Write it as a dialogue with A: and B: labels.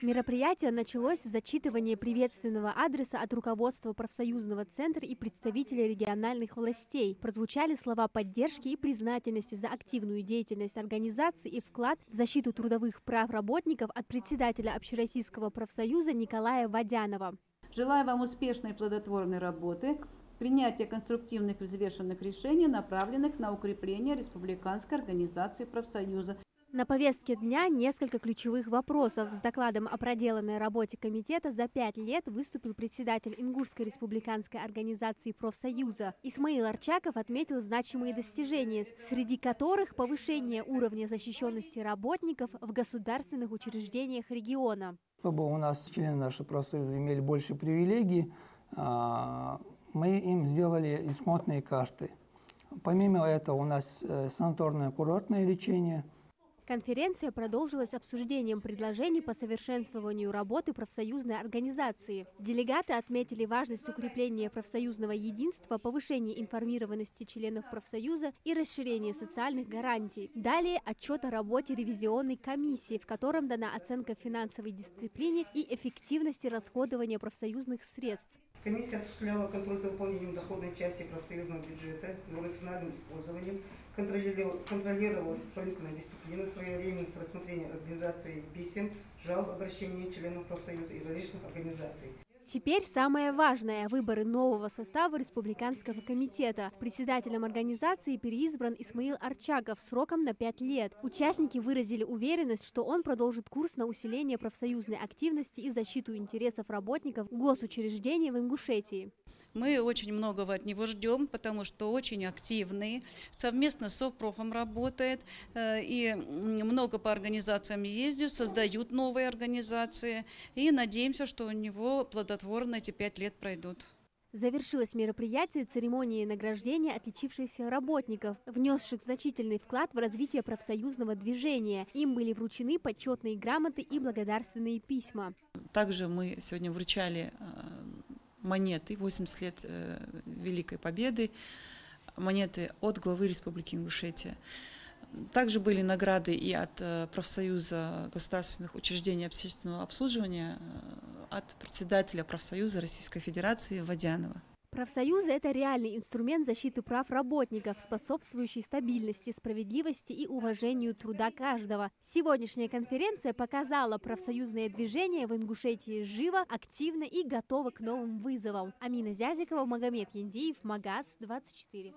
A: Мероприятие началось с зачитывания приветственного адреса от руководства профсоюзного центра и представителей региональных властей. Прозвучали слова поддержки и признательности за активную деятельность организации и вклад в защиту трудовых прав работников от председателя Общероссийского профсоюза Николая Водянова.
B: Желаю вам успешной и плодотворной работы, принятия конструктивных и взвешенных решений, направленных на укрепление республиканской организации профсоюза.
A: На повестке дня несколько ключевых вопросов. С докладом о проделанной работе комитета за 5 лет выступил председатель Ингушской республиканской организации профсоюза. Исмаил Арчаков отметил значимые достижения, среди которых повышение уровня защищенности работников в государственных учреждениях региона.
C: Чтобы у нас члены нашего профсоюза имели больше привилегий, мы им сделали исходные карты. Помимо этого у нас санаторно-курортное лечение.
A: Конференция продолжилась обсуждением предложений по совершенствованию работы профсоюзной организации. Делегаты отметили важность укрепления профсоюзного единства, повышения информированности членов профсоюза и расширения социальных гарантий. Далее отчет о работе ревизионной комиссии, в котором дана оценка финансовой дисциплине и эффективности расходования профсоюзных средств.
D: Комиссия осуществляла контроль за выполнением доходной части профсоюзного бюджета, его рациональным использованием, контролировала исполнительная дисциплина, своевременность рассмотрения организации писем, жалоб, обращений членов профсоюза и различных организаций.
A: Теперь самое важное – выборы нового состава Республиканского комитета. Председателем организации переизбран Исмаил Арчаков сроком на 5 лет. Участники выразили уверенность, что он продолжит курс на усиление профсоюзной активности и защиту интересов работников госучреждений в Ингушетии.
E: Мы очень многого от него ждем, потому что очень активный, совместно с Совпрофом работает и много по организациям ездит, создают новые организации. И надеемся, что у него плодотворно эти 5 лет пройдут.
A: Завершилось мероприятие церемонии награждения отличившихся работников, внесших значительный вклад в развитие профсоюзного движения. Им были вручены почетные грамоты и благодарственные письма.
F: Также мы сегодня вручали монеты 80 лет Великой Победы, монеты от главы Республики Ингушетия. Также были награды и от профсоюза государственных учреждений общественного обслуживания, от председателя профсоюза Российской Федерации Водянова.
A: Профсоюзы – это реальный инструмент защиты прав работников, способствующий стабильности, справедливости и уважению труда каждого. Сегодняшняя конференция показала, профсоюзное движение в Ингушетии живо, активно и готово к новым вызовам. Амина Зязикова, Магомед Яндиев, Магаз 24.